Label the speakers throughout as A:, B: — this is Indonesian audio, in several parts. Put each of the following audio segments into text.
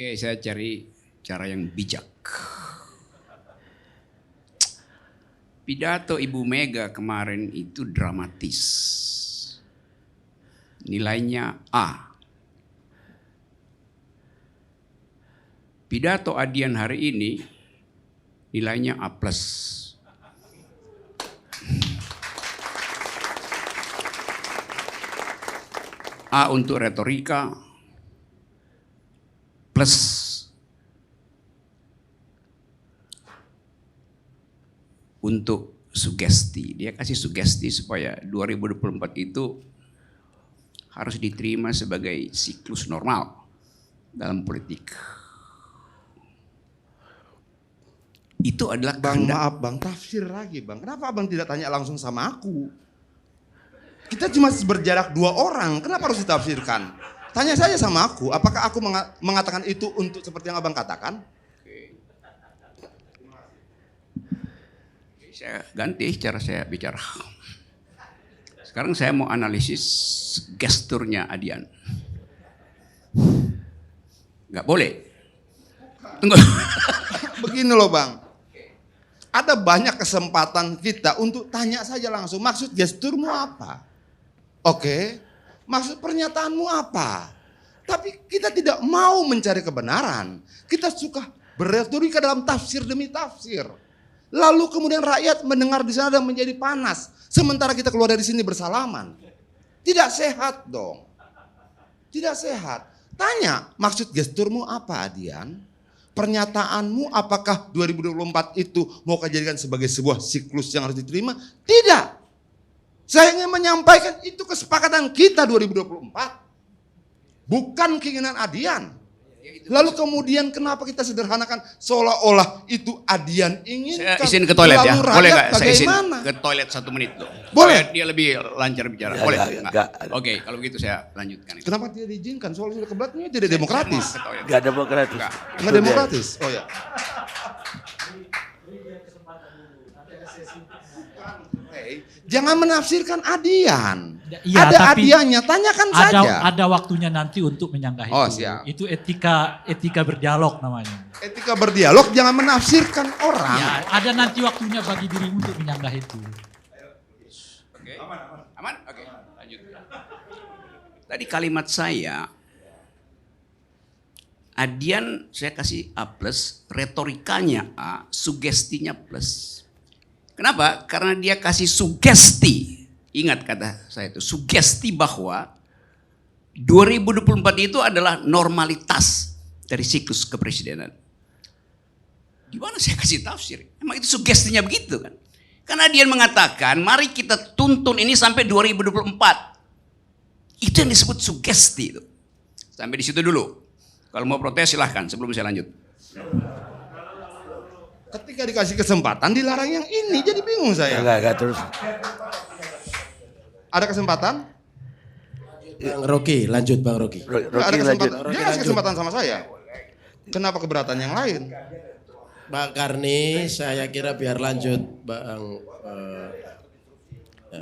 A: Oke, saya cari cara yang bijak. Pidato Ibu Mega kemarin itu dramatis. Nilainya A. Pidato Adian hari ini nilainya A+. A untuk retorika, plus untuk sugesti. Dia kasih sugesti supaya 2024 itu harus diterima sebagai siklus normal dalam politik. Itu adalah
B: Bang, maaf Bang, tafsir lagi Bang. Kenapa Abang tidak tanya langsung sama aku? Kita cuma berjarak 2 orang, kenapa harus ditafsirkan? Tanya saja sama aku, apakah aku mengatakan itu untuk seperti yang Abang katakan?
A: Saya ganti cara saya bicara. Sekarang saya mau analisis gesturnya Adian. Nggak boleh. Tunggu.
B: Begini loh Bang, ada banyak kesempatan kita untuk tanya saja langsung, maksud gesturmu apa? Oke, maksud pernyataanmu apa? Tapi kita tidak mau mencari kebenaran. Kita suka berretorika dalam tafsir demi tafsir. Lalu kemudian rakyat mendengar di sana dan menjadi panas. Sementara kita keluar dari sini bersalaman. Tidak sehat dong. Tidak sehat. Tanya, maksud gesturmu apa Adian? Pernyataanmu apakah 2024 itu mau kejadikan sebagai sebuah siklus yang harus diterima? Tidak. Saya ingin menyampaikan itu kesepakatan kita 2024. Bukan keinginan Adian. Lalu kemudian kenapa kita sederhanakan seolah-olah itu Adian inginkan.
A: Saya izin ke toilet ya. Boleh nggak saya izin ke toilet 1 menit loh.
B: Boleh.
A: Dia lebih lancar bicara. Boleh nggak? Oke, kalau begitu saya lanjutkan.
B: Kenapa tidak diizinkan? Soal sudah kebetulannya tidak demokratis.
C: Nggak demokratis.
B: Nggak demokratis. Oh ya. Jangan menafsirkan Adian.
D: Ya,
B: ada Adiannya, tanyakan saja.
D: Ada waktunya nanti untuk menyanggah itu.
B: Oh, siap.
D: Itu etika berdialog namanya.
B: Etika berdialog, jangan menafsirkan orang.
D: Ya, ada nanti waktunya bagi dirimu untuk menyanggah itu.
A: Oke. Aman? Oke, lanjut. Tadi kalimat saya, Adian saya kasih A+, retorikanya A, sugestinya plus. Kenapa? Karena dia kasih sugesti. Ingat kata saya itu, sugesti bahwa 2024 itu adalah normalitas dari siklus kepresidenan. Di mana saya kasih tafsir? Emang itu sugestinya begitu kan? Karena dia mengatakan, mari kita tuntun ini sampai 2024. Itu yang disebut sugesti itu. Sampai di situ dulu. Kalau mau protes silahkan sebelum saya lanjut.
B: Ketika dikasih kesempatan dilarang yang ini, jadi bingung saya.
C: Enggak terus.
B: Ada kesempatan?
E: Bang Rocky, lanjut Bang Rocky.
B: Ada
C: lanjut.
B: kesempatan. Dia kasih kesempatan sama saya. Kenapa keberatan yang lain?
E: Bang Karni, saya kira biar lanjut Bang.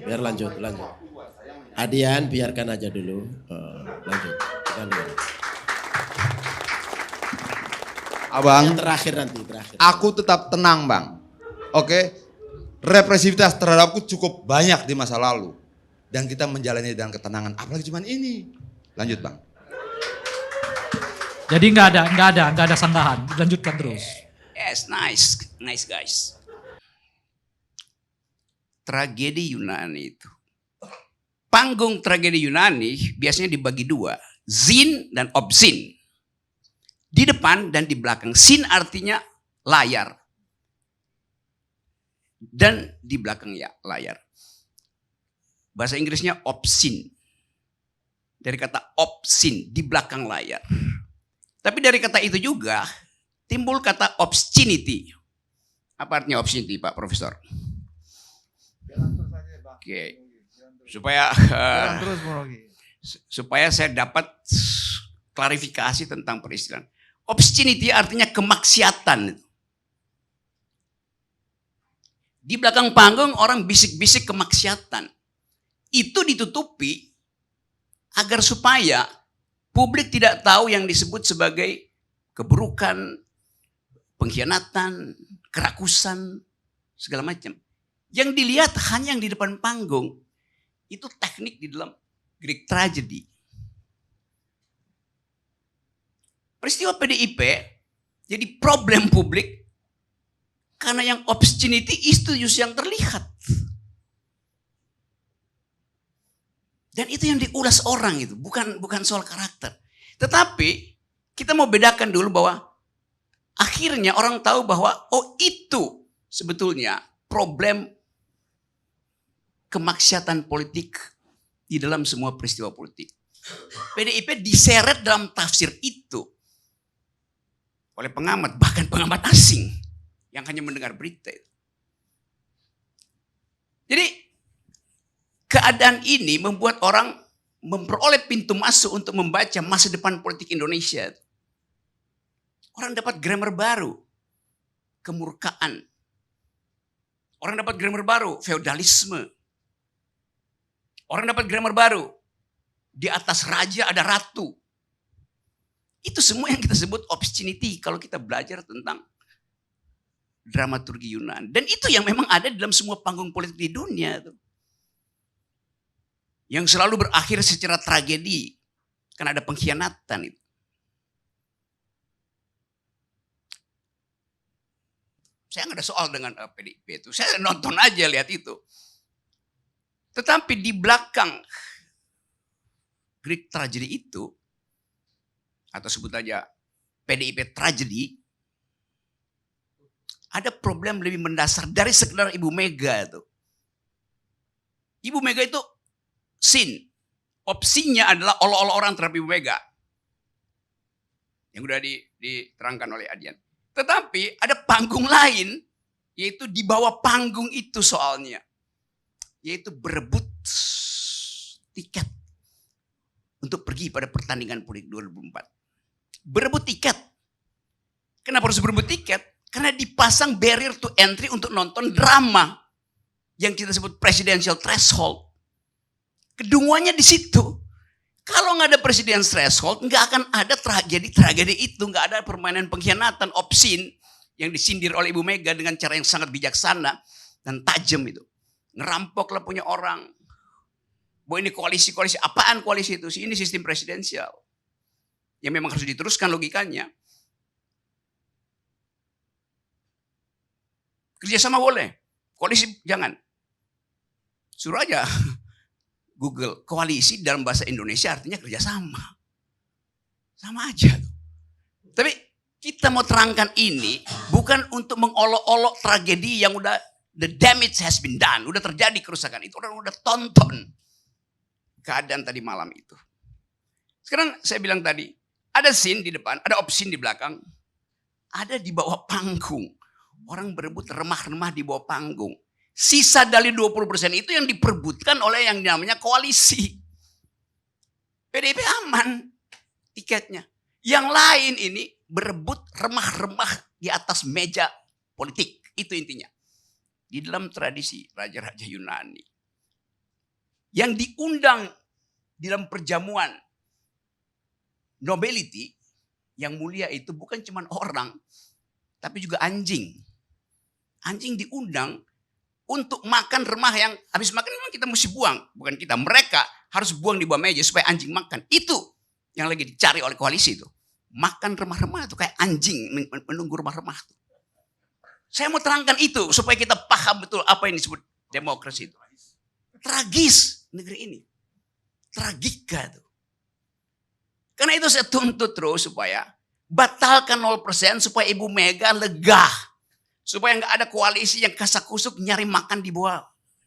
E: Biar lanjut. Adian biarkan aja dulu. Lanjut.
B: Abang,
E: Yang terakhir.
B: aku tetap tenang Bang. Oke, represivitas terhadapku cukup banyak di masa lalu. Dan kita menjalani dengan ketenangan, apalagi cuman ini. Lanjut Bang.
D: Jadi nggak ada sanggahan. Lanjutkan terus.
A: Yes, nice guys. Tragedi Yunani itu. Panggung tragedi Yunani biasanya dibagi 2. Zin dan obzin. Di depan dan di belakang. Sin artinya layar. Dan di belakang ya layar. Bahasa Inggrisnya obscene. Dari kata obscene, di belakang layar. Tapi dari kata itu juga timbul kata obscenity. Apa artinya obscenity Pak Profesor? Oke. Supaya saya dapat klarifikasi tentang peristilan. Obscenity artinya kemaksiatan. Di belakang panggung orang bisik-bisik kemaksiatan. Itu ditutupi agar supaya publik tidak tahu yang disebut sebagai keburukan, pengkhianatan, kerakusan, segala macam. Yang dilihat hanya yang di depan panggung. Itu teknik di dalam Greek tragedy. Peristiwa PDIP jadi problem publik karena yang obscenity itu justru yang terlihat. Dan itu yang diulas orang itu, bukan soal karakter. Tetapi kita mau bedakan dulu bahwa akhirnya orang tahu bahwa oh itu sebetulnya problem kemaksiatan politik di dalam semua peristiwa politik. PDIP diseret dalam tafsir itu oleh pengamat, bahkan pengamat asing yang hanya mendengar berita itu. Jadi keadaan ini membuat orang memperoleh pintu masuk untuk membaca masa depan politik Indonesia. Orang dapat grammar baru, kemurkaan. Orang dapat grammar baru, feodalisme. Orang dapat grammar baru, di atas raja ada ratu. Itu semua yang kita sebut obscenity kalau kita belajar tentang dramaturgi Yunan. Dan itu yang memang ada dalam semua panggung politik di dunia. Yang selalu berakhir secara tragedi. Karena ada pengkhianatan itu. Saya nggak ada soal dengan PDIP itu. Saya nonton aja lihat itu. Tetapi di belakang Greek tragedy itu, atau sebut aja PDIP tragedy, ada problem lebih mendasar dari sekedar Ibu Mega itu. Ibu Mega itu sin. Opsinya adalah olok-olok orang terhadap Ibu Mega. Yang sudah diterangkan oleh Adian. Tetapi ada panggung lain, yaitu di bawah panggung itu soalnya. Yaitu berebut tiket untuk pergi pada pertandingan politik 2004. Berebut tiket. Kenapa harus berebut tiket? Karena dipasang barrier to entry untuk nonton drama yang kita sebut presidential threshold. Kedunguannya di situ. Kalau nggak ada presidential threshold, nggak akan ada tragedi itu, nggak ada permainan pengkhianatan, obscene yang disindir oleh Ibu Mega dengan cara yang sangat bijaksana dan tajam itu. Ngerampoklah punya orang. Bahwa ini koalisi-koalisi, apaan koalisi itu? Ini sistem presidensial. Yang memang harus diteruskan logikanya. Kerjasama boleh, koalisi jangan. Suruh aja Google, koalisi dalam bahasa Indonesia artinya kerjasama. Sama aja. Tapi kita mau terangkan ini bukan untuk mengolok-olok tragedi yang udah the damage has been done. Udah terjadi kerusakan itu. Orang udah tonton keadaan tadi malam itu. Sekarang saya bilang tadi, ada scene di depan, ada opsin di belakang, ada di bawah panggung. Orang berebut remah-remah di bawah panggung. Sisa dari 20% itu yang diperbutkan oleh yang namanya koalisi. PDIP aman tiketnya. Yang lain ini berebut remah-remah di atas meja politik. Itu intinya. Di dalam tradisi raja-raja Yunani. Yang diundang di dalam perjamuan nobility yang mulia itu bukan cuma orang, tapi juga anjing. Anjing diundang untuk makan remah yang habis makan memang kita mesti buang. Bukan kita, mereka harus buang di bawah meja supaya anjing makan. Itu yang lagi dicari oleh koalisi itu. Makan remah-remah itu kayak anjing menunggu remah-remah itu. Saya mau terangkan itu supaya kita paham betul apa yang disebut demokrasi itu. Tragis negeri ini. Tragika itu. Karena itu saya tuntut terus supaya batalkan 0% supaya Ibu Mega lega. Supaya nggak ada koalisi yang kasak-kusuk nyari makan di bawah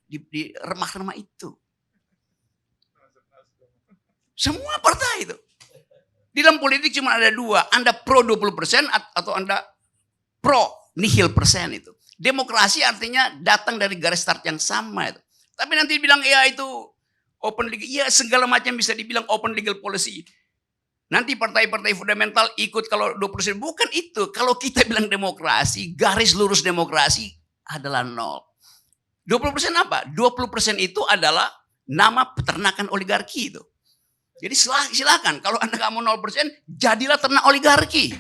A: di remah-remah itu. Semua partai itu. Di dalam politik cuma ada dua. Anda pro 20% atau Anda pro nihil persen itu. Demokrasi artinya datang dari garis start yang sama itu. Tapi nanti bilang ya itu open legal. Ya segala macam bisa dibilang open legal policy. Nanti partai-partai fundamental ikut kalau 20%. Bukan itu. Kalau kita bilang demokrasi, garis lurus demokrasi adalah 0. 20% apa? 20% itu adalah nama peternakan oligarki itu. Jadi silakan. Kalau Anda nggak mau 0%, jadilah ternak oligarki.